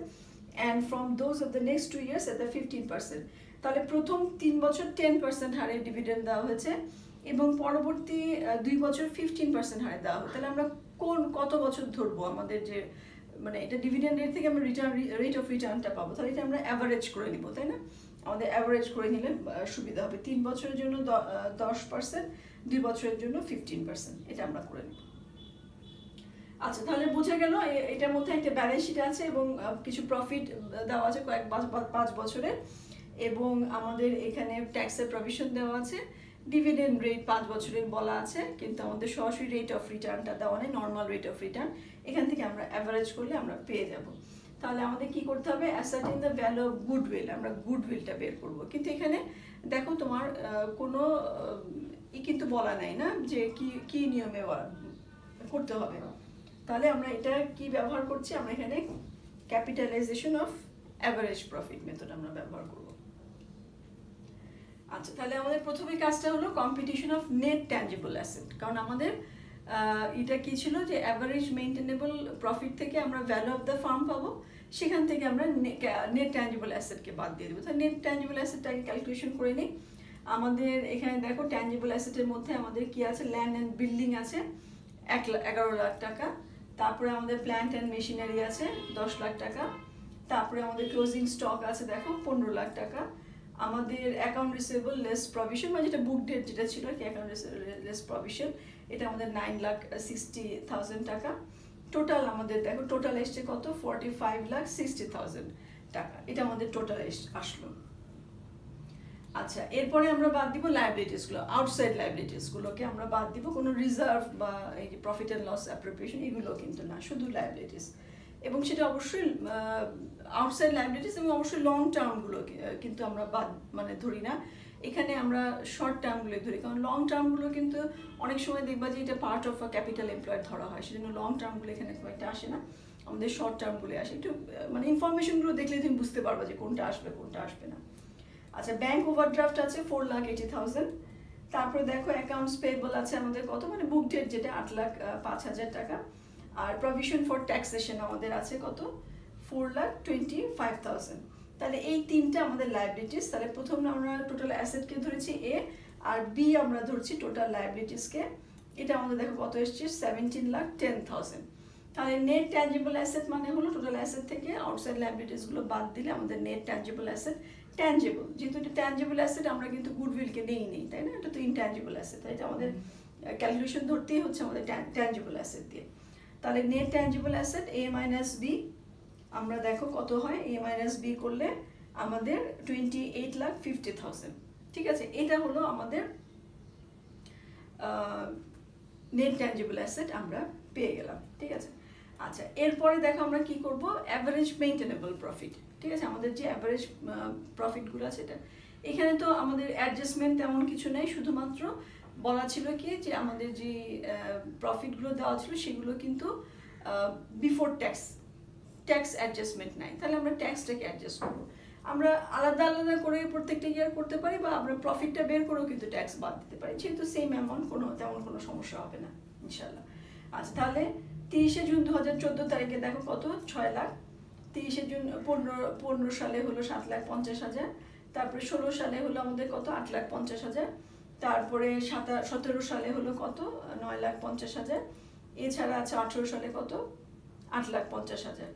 and from those of the next 2 years at the 15%. তাহলে প্রথম 3 বছর 10% হারে dividend দেওয়া হয়েছে এবং পরবর্তী 2 বছর 15% হারে দেওয়া হবে। তাহলে আমরা কত বছর ধরবো আমাদের যে মানে এটা ডিভিডেন্ড রেট থেকে আমরা রেট অফ রিটার্নটা পাবো, তাহলে এটা আমরা অ্যাভারেজ করে নিব, তাই না? আমাদের অ্যাভারেজ করে নিলে সুবিধা হবে। 3 বছরের জন্য 10%, 2 বছরের জন্য 15%, এটা আমরা করে নিব। আচ্ছা, তাহলে বোঝা গেল এটার মধ্যে একটা ব্যালেন্স শিট আছে এবং কিছু প্রফিট দেওয়া আছে কয়েক 5 বছরে, এবং আমাদের এখানে ট্যাক্সের প্রভিশন দেওয়া আছে, ডিভিডেন্ড রেট 5 বছরের বলা আছে, কিন্তু আমাদের সরাসরি রেট অফ রিটার্নটা দেওয়া নেই, নর্মাল রেট অফ রিটার্ন। এখান থেকে আমরা অ্যাভারেজ করলে আমরা পেয়ে যাব। তাহলে আমাদের কি করতে হবে, asserting the value of goodwill, আমরা গুডউইলটা বের করব। কিন্তু এখানে দেখো তোমার কোনো কিন্তু বলা নাই না যে কি নিয়মে করতে হবে। তাহলে আমরা এটা কি ব্যবহার করছি, আমরা এখানে capitalisation of average profit method আমরা ব্যবহার করব। আচ্ছা, তাহলে আমাদের প্রথমে কাজটা হলো competition of net tangible asset, কারণ আমাদের এটা কি ছিল যে অ্যাভারেজ মেইনটেনেবল প্রফিট থেকে আমরা ভ্যালু অফ দ্য ফার্ম পাবো, সেখান থেকে আমরা নেট ট্যাঞ্জেবল অ্যাসেটকে বাদ দিয়ে দেবো। তাহলে নেট ট্যাঞ্জেবল অ্যাসেটটাকে ক্যালকুলেশন করে নিই। আমাদের এখানে দেখো ট্যাঞ্জেবল অ্যাসেটের মধ্যে আমাদের কি আছে, ল্যান্ড অ্যান্ড বিল্ডিং আছে 11 লাখ টাকা, তারপরে আমাদের প্ল্যান্ট অ্যান্ড মেশিনারি আছে 10 লাখ টাকা, তারপরে আমাদের ক্লোজিং স্টক আছে দেখো 15 লাখ টাকা, আমাদের অ্যাকাউন্ট রিসিভেবল লেস প্রভিশন মানে যেটা বুক ডেট যেটা ছিল কি অ্যাকাউন্ট লেস প্রভিশন, এটা আমাদের 9,60,000 টাকা। টোটাল আমাদের দেখো টোটাল এসছে কত, 45,60,000 টাকা, এটা আমাদের টোটাল আসলো। আচ্ছা, এরপরে আমরা বাদ দিব লাইবিলিটিসগুলো, আউটসাইড লাইবিলিটিসগুলোকে আমরা বাদ দিব, কোনো রিজার্ভ বা এই যে প্রফিট অ্যান্ড লস অ্যাপ্রোপ্রিয়েশন এগুলো কিন্তু না, শুধু লাইবিলিটিস। এবং সেটা অবশ্যই আউটসাইড লাইবিলিটিস এবং অবশ্যই লং টার্মগুলো কিন্তু আমরা বাদ মানে ধরি না, এখানে আমরা শর্ট টার্মগুলো ধরি, কারণ লং টার্মগুলো কিন্তু অনেক সময় দেখবা যে এটা part of a capital employed ধরা হয়, সেজন্য লং টার্মগুলো এখানে খুব একটা আসে না, আমাদের শর্ট টার্মগুলো আসে। একটু মানে ইনফরমেশনগুলো দেখলে তুমি বুঝতে পারবা যে কোনটা আসবে কোনটা আসবে না। আচ্ছা, ব্যাংক ওভারড্রাফট আছে 4,80,000, তারপরে দেখো অ্যাকাউন্টস পেয়েবল আছে আমাদের কত, মানে বুক ডেট যেটা 8,05,000 টাকা, আর প্রভিশন ফর ট্যাক্সেশন আমাদের আছে কত, 4,25,000। তাহলে এই তিনটা আমাদের লাইবিলিটিস। তাহলে প্রথম আমরা টোটাল অ্যাসেটকে ধরেছি এ, আর বি আমরা ধরছি টোটাল লাইবিলিটিসকে, এটা আমাদের দেখো কত এসছে 17,10,000। তাহলে নেট ট্যাঞ্জেবল অ্যাসেট মানে হলো টোটাল অ্যাসেট থেকে আউটসাইড লাইবিলিটিসগুলো বাদ দিলে আমাদের নেট ট্যাঞ্জেবল অ্যাসেট। ট্যাঞ্জেবল যেহেতু এটা ট্যাঞ্জেবল অ্যাসেট, আমরা কিন্তু গুডউইলকে নেই, তাই না? এটা তো ইনট্যাঞ্জেবল অ্যাসেট, তাই এটা আমাদের ক্যালকুলেশন ধরতেই হচ্ছে আমাদের ট্যাঞ্জেবল অ্যাসেট দিয়ে। তাহলে নেট ট্যাঞ্জেবল অ্যাসেট এ মাইনাস বি, আমরা দেখো কত হয়, এ মাইনাস বি করলে আমাদের 28,50,000, ঠিক আছে? এটা হলো আমাদের নেট ট্যাঞ্জেবল অ্যাসেট আমরা পেয়ে গেলাম, ঠিক আছে? আচ্ছা, এরপরে দেখো আমরা কি করব, অ্যাভারেজ মেইনটেনেবল প্রফিট, ঠিক আছে? আমাদের যে অ্যাভারেজ প্রফিটগুলো আছে এটা, এখানে তো আমাদের অ্যাডজাস্টমেন্ট তেমন কিছু নেই, শুধুমাত্র বলা ছিল কি যে আমাদের যে প্রফিটগুলো দেওয়া ছিল সেগুলো কিন্তু বিফোর ট্যাক্স অ্যাডজাস্টমেন্ট নাই, তাহলে আমরা ট্যাক্সটাকে অ্যাডজাস্ট করবো। আমরা আলাদা আলাদা করে প্রত্যেকটা ইয়ার করতে পারি, বা আমরা প্রফিটটা বের করেও কিন্তু ট্যাক্স বাদ দিতে পারি, যেহেতু সেম অ্যামাউন্ট তেমন কোনো সমস্যা হবে না ইনশাল্লাহ। আচ্ছা, তাহলে 30শে জুন 2014 তারিখে দেখো কত, 6 লাখ। 30শে জুন 15 সালে হলো 7,50,000। তারপরে 16 সালে হলো আমাদের কত, 8,50,000। তারপরে 17 সালে হলো কত, 9,50,000। এছাড়া আছে 18 সালে কত, 8,50,000।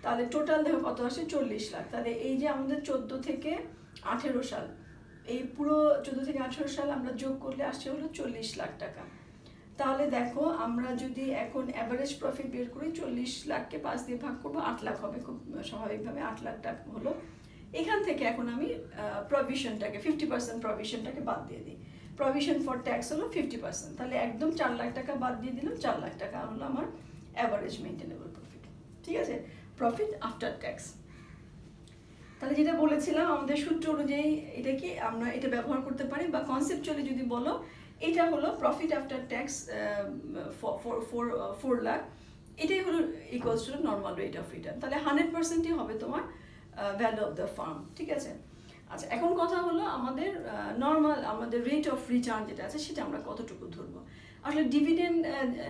তাহলে টোটাল দেখো কত আসে, 40 লাখ। তাহলে এই যে আমাদের 14 থেকে 18 সাল, এই পুরো 14 থেকে 18 সাল আমরা যোগ করলে আসছে হলো 40 লাখ টাকা। তাহলে দেখো আমরা যদি এখন অ্যাভারেজ প্রফিট বের করি, 40 লাখকে 5 দিয়ে ভাগ করবো, 8 লাখ হবে খুব স্বাভাবিকভাবে, 8 লাখ টাকা হলো। এখান থেকে এখন আমি প্রভিশনটাকে 50% প্রভিশনটাকে বাদ দিয়ে দিই। প্রভিশন ফর ট্যাক্স হলো 50%, তাহলে একদম 4 লাখ টাকা বাদ দিয়ে দিলাম। 4 লাখ টাকা হলো আমার অ্যাভারেজ মেইনটেনেবল প্রফিট। ঠিক আছে, প্রফিট আফটার ট্যাক্স। তাহলে যেটা বলেছিলাম আমাদের সূত্র অনুযায়ী এটা কি আমরা এটা ব্যবহার করতে পারি, বা কনসেপচুয়ালি যদি বলো এটা হলো প্রফিট আফটার ট্যাক্স 4 লাখ, এটাই হলো equals to normal rate of return. তাহলে 100%ই হবে তোমার ভ্যালু অফ দ্য ফার্ম। ঠিক আছে, আচ্ছা এখন কথা হলো আমাদের নর্মাল আমাদের রেট অফ রিটার্ন যেটা আছে সেটা আমরা কতটুকু ধরবো। আসলে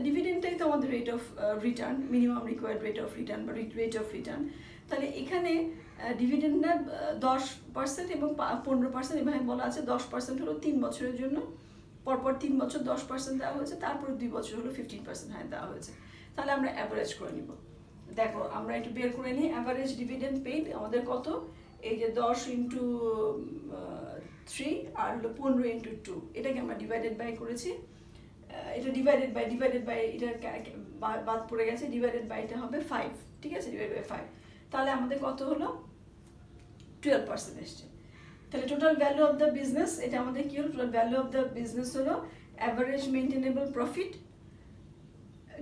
ডিভিডেন্ডটাই তো আমাদের rate of return, minimum required rate of return বা রেট অফ রিটার্ন। তাহলে এখানে ডিভিডেন্ডটা 10% এবং 15% এভাবে বলা আছে। 10% হলো 3 বছরের জন্য, পরপর 3 বছর 10% দেওয়া হয়েছে, তারপর 2 বছর হলো 15% হ্যাঁ দেওয়া হয়েছে। তাহলে আমরা অ্যাভারেজ করে নিব। দেখো আমরা একটু বের করে নিই, অ্যাভারেজ ডিভিডেন্ড পেইড আমাদের কত, এই যে 10 ইন্টু 3 আর হলো 15 ইন্টু 2, এটাকে আমরা ডিভাইডেড বাই করেছি। এটা ডিভাইডেড বাই এটা বাদ পড়ে গেছে, ডিভাইডেড বাই এটা হবে 5। ঠিক আছে, ডিভাইড বাই 5, তাহলে আমাদের কত হলো 12% এসছে। তাহলে total value of the business, এটা আমাদের কি হলো, total value of the business হলো average maintainable profit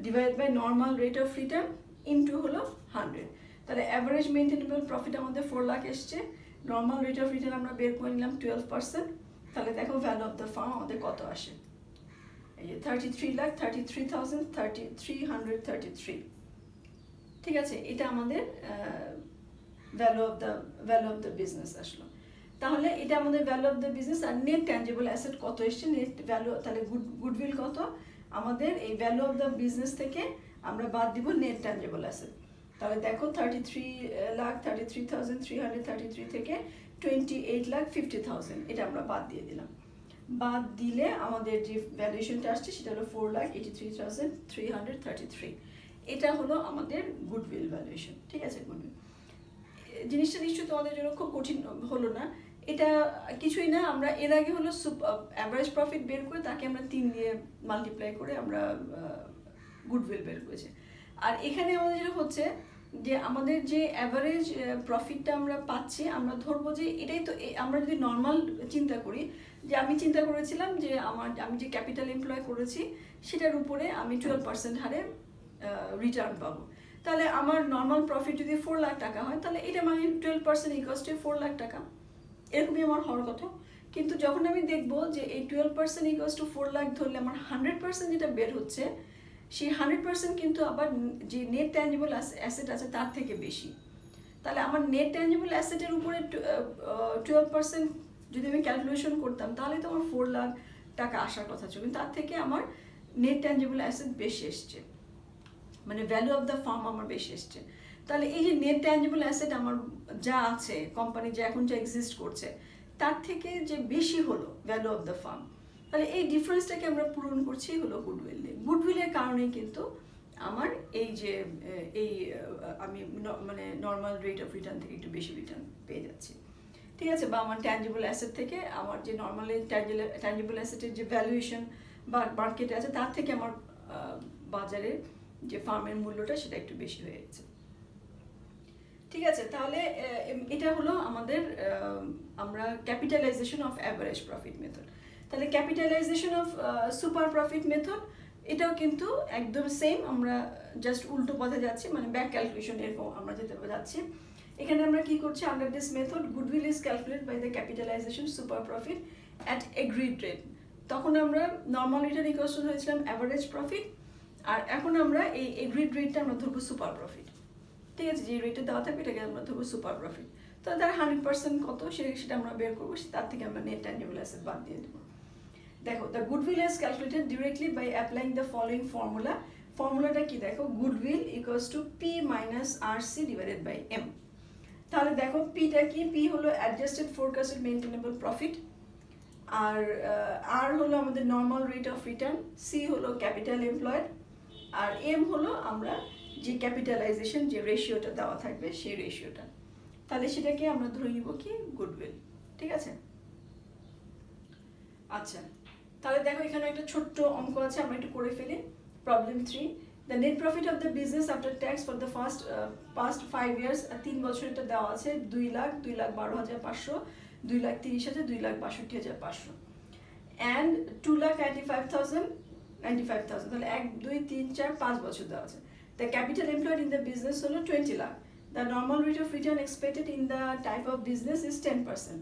divide by normal rate of return into হলো 100। তাহলে অ্যাভারেজ মেইনটেনেবল প্রফিট আমাদের 4 লাখ এসছে, নর্মাল রেট অফ রিটার্ন আমরা বের করে নিলাম 12%। তাহলে দেখো ভ্যালু অফ দ্য ফার্ম আমাদের কত আসে, এই যে 33,33,333। ঠিক আছে, এটা আমাদের ভ্যালু অফ দ্য বিজনেস আসলো। তাহলে এটা আমাদের ভ্যালু অফ দ্য বিজনেস। আর নেট ট্যাঞ্জিবল অ্যাসেট কত এসছে, নেট ভ্যালু, তাহলে গুডউইল কত, আমাদের এই ভ্যালু অফ দ্য বিজনেস থেকে আমরা বাদ দিব নেট ট্যাঞ্জিবল অ্যাসেট। তাহলে দেখো 33,33,333 থেকে 28,50,000 এটা আমরা বাদ দিয়ে দিলাম। বাদ দিলে আমাদের যে ভ্যালুয়েশনটা আসছে সেটা হলো 4,83,333। এটা হলো আমাদের গুডউইল ভ্যালুয়েশন। ঠিক আছে, গুডউইল জিনিসটা নিশ্চয়ই তোমাদের জন্য খুব কঠিন হলো না। এটা কিছুই না, আমরা এর আগে হলো অ্যাভারেজ প্রফিট বের করে তাকে আমরা 3 দিয়ে মাল্টিপ্লাই করে আমরা গুডউইল বের করেছি। আর এখানে আমাদের যেটা হচ্ছে যে আমাদের যে অ্যাভারেজ প্রফিটটা আমরা পাচ্ছি, আমরা ধরবো যে এটাই তো, আমরা যদি নর্মাল চিন্তা করি, যে আমি চিন্তা করেছিলাম যে আমি যে ক্যাপিটাল এমপ্লয় করেছি সেটার উপরে আমি 12% হারে রিটার্ন পাবো। তাহলে আমার নর্মাল প্রফিট যদি 4 লাখ টাকা হয়, তাহলে এটা মানে 12% ইকুয়ালস টু 4 লাখ টাকা, এরকমই আমার হওয়ার কথা। কিন্তু যখন আমি দেখবো যে এই 12% ইকুয়ালস টু 4 লাখ ধরলে আমার 100% যেটা বের হচ্ছে, সেই 100% কিন্তু আবার যে নেট ট্যাঞ্জিবল অ্যাসেট আছে তার থেকে বেশি। তাহলে আমার নেট ট্যাঞ্জিবল অ্যাসেটের উপরে 12% যদি আমি ক্যালকুলেশন করতাম, তাহলে তো আমার 4 লাখ টাকা আসার কথা ছিল, কিন্তু তার থেকে আমার নেট ট্যাঞ্জিবল অ্যাসেট বেশি এসছে, মানে ভ্যালু অফ দ্য ফার্ম আমার বেশি এসছে। তাহলে এই যে নেট ট্যাঞ্জিবল অ্যাসেট আমার যা আছে, কোম্পানি যে এখন যা এক্সিস্ট করছে তার থেকে যে বেশি হলো ভ্যালু অফ দ্য ফার্ম, তাহলে এই ডিফারেন্সটাকে আমরা পূরণ করছি হলো গুডউইল দিয়ে। গুডউইলের কারণে কিন্তু আমার এই যে আমি মানে নর্মাল রেট অফ রিটার্ন থেকে একটু বেশি রিটার্ন পেয়ে যাচ্ছি। ঠিক আছে, বা আমার ট্যাঞ্জিবল অ্যাসেট থেকে আমার যে নর্মালি ট্যাঞ্জিবল অ্যাসেটের যে ভ্যালুয়েশন বা মার্কেটে আছে তার থেকে আমার বাজারে যে ফার্মের মূল্যটা সেটা একটু বেশি হয়ে গেছে। ঠিক আছে, তাহলে এটা হলো আমাদের আমরা capitalisation of average profit method. তাহলে capitalisation of super profit method, এটাও কিন্তু একদম সেম, আমরা জাস্ট উল্টো পথে যাচ্ছি, মানে ব্যাক ক্যালকুলেশন এরকম আমরা যেতে যাচ্ছি। এখানে আমরা কি করছি, under this method goodwill is calculated by the capitalisation super profit at agreed rate তখন আমরা নর্মাল রিটার্ন ইকুয়াল টু ধরেছিলাম অ্যাভারেজ প্রফিট, আর এখন আমরা এই এগ্রিড রেটটা আমরা ধরবো সুপার প্রফিট। ঠিক আছে, যে রেটে দেওয়া থাকবে এটাকে আমরা ধরবো সুপার প্রফিট। তো তার 100% কত সেটা আমরা বের করবো, তার থেকে আমরা নেট ট্যানজিবল অ্যাসেট বাদ দিয়ে দেবো। দেখো, the goodwill is calculated directly by applying the following formula. ফর্মুলাটা কি দেখো, goodwill equals to P minus R C divided by M. তাহলে দেখো পিটা কি, পি হলো অ্যাডজাস্টেড ফোরকাস্টেড মেনটেনেবল প্রফিট, আর আর হলো আমাদের normal rate of return, C হলো ক্যাপিটাল এমপ্লয়েড, আর এম হলো আমরা যে ক্যাপিটালাইজেশন যে রেশিওটা দেওয়া থাকবে সেই রেশিওটা। তাহলে সেটাকে আমরা ধরে নিব কি গুডউইল। ঠিক আছে, আচ্ছা তাহলে দেখো এখানে একটা ছোট্ট অঙ্ক আছে, আমরা একটু করে ফেলি। Problem 3, the net profit of the business after tax for the past 5 years, 3 বছর এটা দেওয়া আছে 2 লাখ, 2,12,500, 2,30,000, 2,62,500 অ্যান্ড 2,95,000, তাহলে 1, 2, 3, 4, 5 বছর দেওয়া আছে। The capital employed in the business হলো 20 lakh. The normal rate of return expected in the type of business is 10%.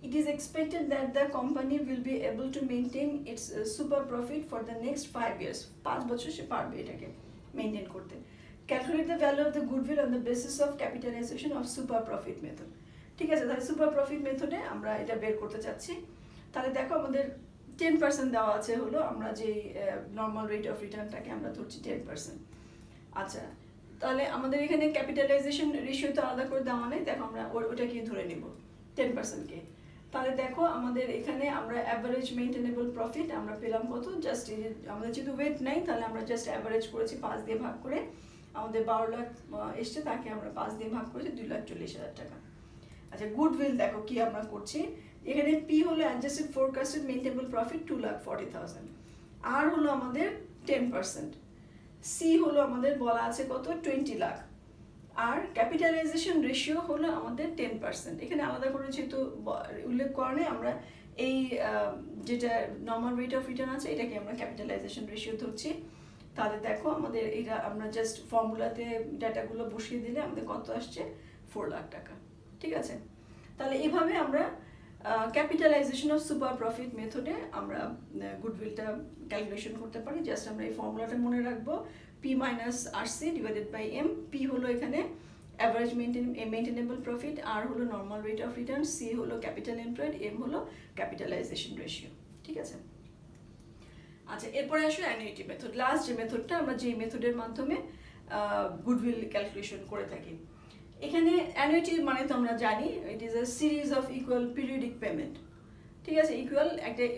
It is expected that the company will be able to maintain its super profit for the next 5 years. 5 বছর সে পারবে এটাকে maintain করতে। Calculate the value of the goodwill on the basis of capitalization of super profit method. ঠিক আছে, তাহলে super profit মেথডে আমরা এটা বের করতে চাচ্ছি। তাহলে দেখো আমাদের 10% দেওয়া আছে, হলো আমরা যে নর্মাল রেট অফ রিটার্নটাকে আমরা ধরছি 10%। আচ্ছা, তাহলে আমাদের এখানে ক্যাপিটালাইজেশন রেশিও তো আলাদা করে দেওয়া নেই, দেখো আমরা ওটাকে ধরে নিব 10%কে। তাহলে দেখো আমাদের এখানে আমরা অ্যাভারেজ মেইনটেনেবল প্রফিট আমরা পেলাম কত, জাস্ট আমাদের যেহেতু ওয়েট নাই তাহলে আমরা জাস্ট অ্যাভারেজ করেছি 5 দিয়ে ভাগ করে, আমাদের 12 লাখ এসছে, তাকে আমরা 5 দিয়ে ভাগ করেছি 2,40,000 টাকা। আচ্ছা, গুডউইল দেখো কি আমরা করছি, এখানে পি হলো অ্যাডজাস্টেড ফোরকাস্টেড মেইনটেনেবল প্রফিট 2,40,000, আর হলো আমাদের 10%, সি হলো আমাদের বলা আছে কত 20 লাখ, আর ক্যাপিটালাইজেশন রেশিও হলো আমাদের 10%। এখানে আলাদা করে যেহেতু উল্লেখ করা নেই, আমরা এই যেটা নর্মাল রেট অফ রিটার্ন আছে এটাকে আমরা ক্যাপিটালাইজেশন রেশিও ধরছি। তাহলে দেখো আমাদের এটা আমরা জাস্ট ফর্মুলাতে ডাটাগুলো বসিয়ে দিলে আমাদের কত আসছে, 4 লাখ টাকা। ঠিক আছে, তাহলে এভাবে আমরা ক্যাপিটালাইজেশন অফ সুপার প্রফিট মেথডে আমরা গুডউইলটা ক্যালকুলেশন করতে পারি। জাস্ট আমরা এই ফর্মুলাটা মনে রাখবো, P minus R C divided by M. P হলো এখানে অ্যাভারেজ মেইনটেনেবল প্রফিট, আর হলো normal rate of return, C হলো ক্যাপিটাল এমপ্লয়েড, এম হলো ক্যাপিটালাইজেশন রেশিও। ঠিক আছে, আচ্ছা এরপরে আসো অ্যানুইটি মেথড, লাস্ট যে মেথডটা আমরা যে মেথডের মাধ্যমে গুডউইল ক্যালকুলেশন করে থাকি। এখানে অ্যানুইটি মানে তো আমরা জানি it is a series of equal periodic payment. ঠিক আছে,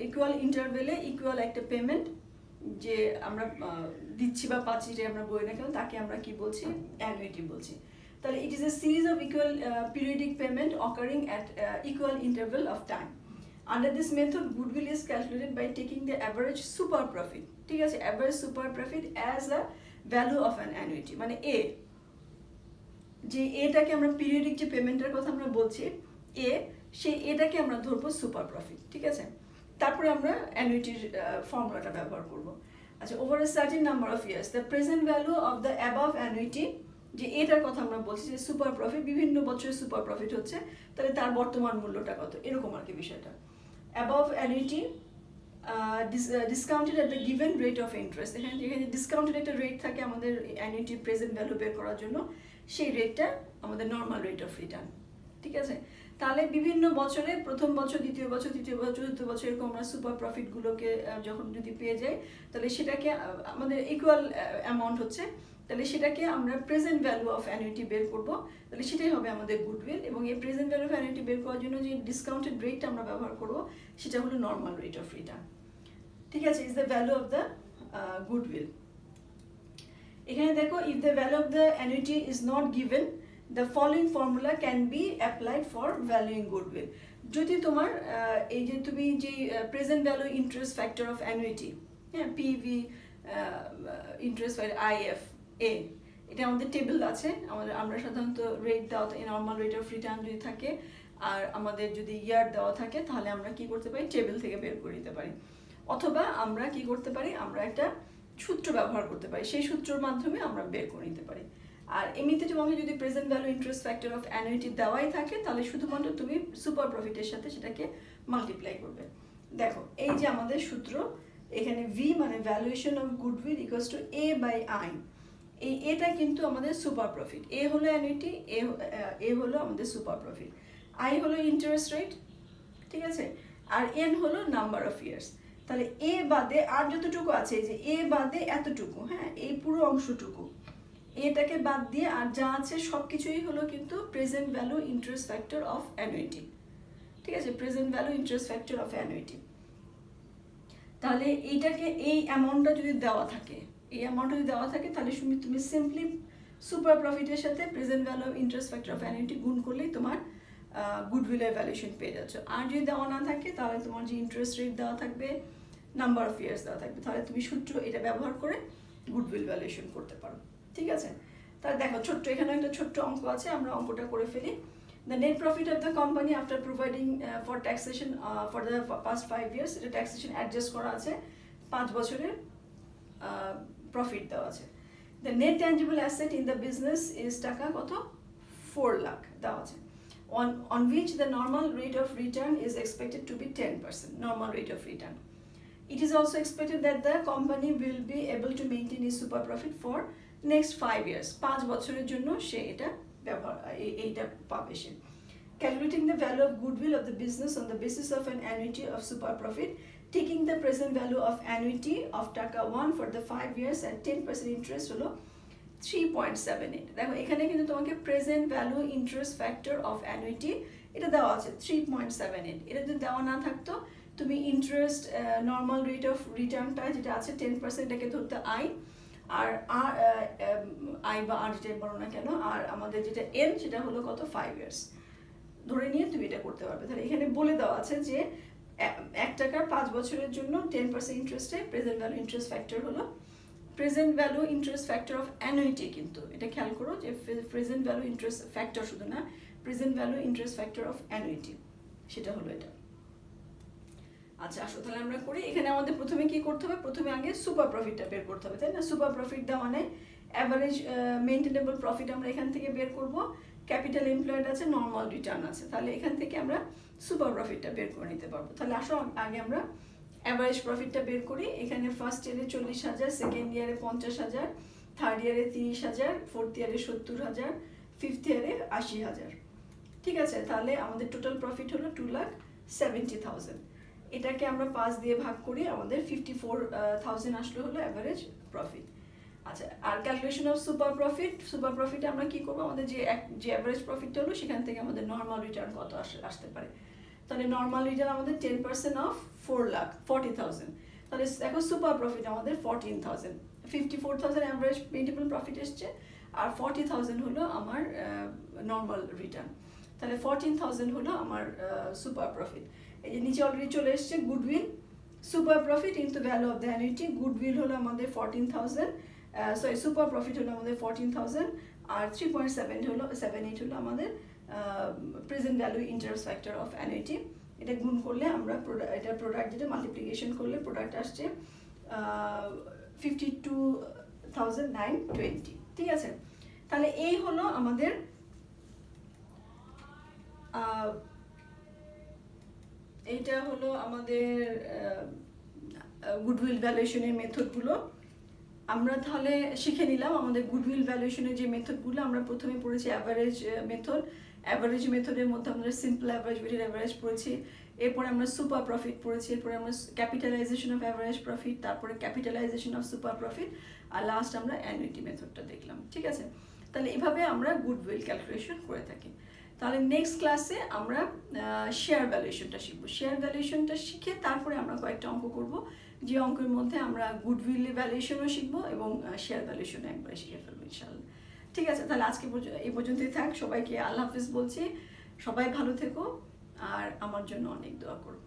ইকুয়াল ইন্টারভেলে ইকুয়াল একটা পেমেন্ট যে আমরা দিচ্ছি বা পাচ্ছি, যে আমরা বই না কেন তাকে আমরা কি বলছি, অ্যানুইটি বলছি। তাহলে it is a series of equal periodic payment occurring at equal interval of time. Under this method goodwill is calculated by taking the average super profit. ঠিক আছে, average super profit as a value of an annuity, মানে এ, যে এটাকে আমরা periodic যে পেমেন্টের কথা আমরা বলছি এ, সেই এটাকে আমরা ধরবো সুপার প্রফিট। ঠিক আছে, তারপরে আমরা অ্যানুইটির ফর্মুলাটা ব্যবহার করব। আচ্ছা, over a certain number of years the present value of the above annuity, যে এটার কথা আমরা বলছি যে সুপার প্রফিট বিভিন্ন বছরে সুপার প্রফিট হচ্ছে, তাহলে তার বর্তমান মূল্যটা কত, এরকম আর কি বিষয়টা। Above annuity discounted at the given rate of interest, এখানে ডিসকাউন্টেড একটা রেট থাকে আমাদের অ্যানুইটির প্রেজেন্ট ভ্যালু বের করার জন্য, সেই রেটটা আমাদের নর্মাল রেট অফ রিটার্ন। ঠিক আছে, তাহলে বিভিন্ন বছরে প্রথম বছর, দ্বিতীয় বছর, তৃতীয় বছর, চতুর্থ বছর এরকম আমরা সুপার প্রফিটগুলোকে যখন যদি পেয়ে যাই, তাহলে সেটাকে আমাদের ইকুয়াল অ্যামাউন্ট হচ্ছে, তাহলে সেটাকে আমরা প্রেজেন্ট ভ্যালু অফ অ্যানুইটি বের করব, তাহলে সেটাই হবে আমাদের গুডউইল। এবং এই প্রেজেন্ট ভ্যালু অফ অ্যানুইটি বের করার জন্য যে ডিসকাউন্টেড রেটটা আমরা ব্যবহার করব সেটা হলো নর্মাল রেট অফ রিটার্ন। ঠিক আছে, is the value of the goodwill. এখানে দেখো, if the value of the annuity is not given, the following formula can be applied for valuing goodwill. যদি তোমার এই যে তুমি যে present value interest factor of annuity, হ্যাঁ, পিভি ইন্টারেস্ট আইএফ এ, এটা আমাদের টেবিল আছে, আমরা সাধারণত রেট দেওয়া নর্মাল রেট অফ রিটার্ন যদি থাকে আর আমাদের যদি ইয়ার দেওয়া থাকে, তাহলে আমরা কি করতে পারি, টেবিল থেকে বের করে দিতে পারি, অথবা আমরা কি করতে পারি, আমরা একটা সূত্র ব্যবহার করতে পারি, সেই সূত্রের মাধ্যমে আমরা বের করে নিতে পারি। আর এমনিতে তোমাকে যদি present value interest factor of annuity দেওয়াই থাকে, তাহলে শুধুমাত্র তুমি সুপার প্রফিটের সাথে সেটাকে মাল্টিপ্লাই করবে। দেখো এই যে আমাদের সূত্র, এখানে ভি মানে valuation of goodwill equals to A by I. এটা কিন্তু আমাদের সুপার প্রফিট, এ হলো অ্যানুইটি, এ হলো আমাদের সুপার প্রফিট, আই হলো ইন্টারেস্ট রেট, ঠিক আছে, আর এন হলো নাম্বার অফ ইয়ার্স। তাহলে এ বাদে আর যতটুকু আছে, যে এ বাদে এতটুকু, হ্যাঁ, এই পুরো অংশটুকু, এটাকে বাদ দিয়ে আর যা আছে সব কিছুই হলো কিন্তু present value interest factor of annuity, ঠিক আছে, present value interest factor of annuity. তাহলে এইটাকে, এই অ্যামাউন্টটা যদি দেওয়া থাকে, এই অ্যামাউন্টটা যদি দেওয়া থাকে, তাহলে তুমি সিম্পলি সুপার প্রফিটের সাথে present value of interest factor of annuity গুণ করলেই তোমার গুডউইলের ভ্যালুয়েশন পেয়ে যাচ্ছ। আর যদি দেওয়া না থাকে, তাহলে তোমার যে ইন্টারেস্ট রেট দেওয়া থাকবে, নাম্বার অফ ইয়ার্স দেওয়া থাকবে, তাহলে তুমি সূত্র এটা ব্যবহার করে গুডউইল ভ্যালুয়েশন করতে পারো, ঠিক আছে। তাহলে দেখো ছোট্ট এখানে একটা ছোট্ট অঙ্ক আছে, আমরা অঙ্কটা করে ফেলি। The net profit of the company after providing for taxation for the past 5 years, এটা taxation adjust করা আছে, 5 বছরের প্রফিট দেওয়া আছে। The net tangible asset in the business is টাকা কত, 4 লাখ দেওয়া আছে, on which the normal rate of return is expected to be 10%, normal rate of return. It is also expected that the company will be able to maintain its super profit for next 5 years, 5 বছরের জন্য সে এটা এইটা পাবে সে। Calculating the value of goodwill of the business on the basis of an annuity of super profit, taking the present value of annuity of টাকা 1 for the 5 years at 10% interest হলো 3.78। দেখো এখানে কিন্তু তোমাকে present value interest factor of annuity এটা দেওয়া আছে 3.78। এটা যদি দেওয়া না থাকতো, তুমি ইন্টারেস্ট নর্মাল রেট অফ রিটার্নটা যেটা আছে 10%, এটাকে ধরতে আই, আর আই বা আর যেটাই বলো না কেন, আর আমাদের যেটা এন সেটা হলো কত, 5 ইয়ার্স ধরে নিয়ে তুমি এটা করতে পারবে। তাহলে এখানে বলে দেওয়া আছে যে 1 টাকার 5 বছরের জন্য 10% ইন্টারেস্টে প্রেজেন্ট ভ্যালু ইন্টারেস্ট ফ্যাক্টর হলো, present value interest factor of annuity, কিন্তু এটা খেয়াল করো যে প্রেজেন্ট ভ্যালু ইন্টারেস্ট ফ্যাক্টর শুধু না, present value interest factor of annuity, সেটা হলো এটা। আচ্ছা আসো তাহলে আমরা করি। এখানে আমাদের প্রথমে কি করতে হবে, প্রথমে আগে সুপার প্রফিটটা বের করতে হবে, তাই না। সুপার প্রফিট দেওয়া মানে অ্যাভারেজ মেইনটেনেবল প্রফিট আমরা এখান থেকে বের করব, ক্যাপিটাল এমপ্লয়েড আছে, নর্মাল রিটার্ন আছে, তাহলে এখান থেকে আমরা সুপার প্রফিটটা বের করে নিতে পারবো। তাহলে আসো আগে আমরা অ্যাভারেজ প্রফিটটা বের করি। এখানে ফার্স্ট ইয়ারে 40,000, সেকেন্ড ইয়ারে 50,000, থার্ড ইয়ারে 30,000, ফোর্থ ইয়ারে 70,000, ফিফথ ইয়ারে 80,000, ঠিক আছে। তাহলে আমাদের টোটাল প্রফিট হলো 2,70,000। এটাকে আমরা 5 দিয়ে ভাগ করি, আমাদের 54,000 আসলে হলো অ্যাভারেজ প্রফিট। আচ্ছা, আর ক্যালকুলেশন অফ সুপার প্রফিটে আমরা কি করবো, আমাদের যে অ্যাভারেজ প্রফিটটা হলো সেখান থেকে আমাদের নর্মাল রিটার্ন কত আসতে পারে। তাহলে নর্মাল রিটার্ন আমাদের 10% অফ 4,40,000। তাহলে দেখো সুপার প্রফিট আমাদের 14,000, 54,000 অ্যাভারেজ মেইনটেনেবল প্রফিট এসছে, আর 40,000 হলো আমার নর্মাল রিটার্ন। তাহলে 14,000 হলো আমার সুপার প্রফিট। এই যে নিচে অলরেডি চলে এসছে goodwill, super profit into value of the annuity. Goodwill হলো আমাদের 14,000, সুপার প্রফিট হলো আমাদের 14,000, আর 3.78 হলো আমাদের present value interest factor of annuity. এটা গুণ করলে আমরা এটা প্রোডাক্ট যেটা মাল্টিপ্লিকেশন করলে প্রোডাক্ট আসছে 52,920, ঠিক আছে। তাহলে এই হলো আমাদের এইটা হলো আমাদের গুডউইল ভ্যালুয়েশনের মেথডগুলো। আমরা তাহলে শিখে নিলাম আমাদের গুডউইল ভ্যালুয়েশনের যে মেথডগুলো। আমরা প্রথমে পড়েছি অ্যাভারেজ মেথড, অ্যাভারেজ মেথডের মধ্যে আমরা সিম্পল অ্যাভারেজ, ওয়েটেড অ্যাভারেজ পড়েছি, এরপরে আমরা সুপার প্রফিট পড়েছি, এরপরে আমরা ক্যাপিটালাইজেশন অফ অ্যাভারেজ প্রফিট, তারপরে ক্যাপিটালাইজেশন অফ সুপার প্রফিট, আর লাস্ট আমরা অ্যানুইটি মেথডটা দেখলাম, ঠিক আছে। তাহলে এভাবে আমরা গুডউইল ক্যালকুলেশন করে থাকি। তাহলে নেক্সট ক্লাসে আমরা শেয়ার ভ্যালুয়েশনটা শিখবো। শেয়ার ভ্যালুয়েশনটা শিখে তারপরে আমরা কয়েকটা অঙ্ক করব, যে অঙ্কের মধ্যে আমরা গুডউইল ভ্যালুয়েশনও শিখবো এবং শেয়ার ভ্যালুয়েশনও একবারে শিখে ফেলবো ইনশাআল্লাহ, ঠিক আছে। তাহলে আজকে এই পর্যন্তই থাক। সবাইকে আল্লাহ হাফিজ বলছি, সবাই ভালো থেকো আর আমার জন্য অনেক দোয়া করো।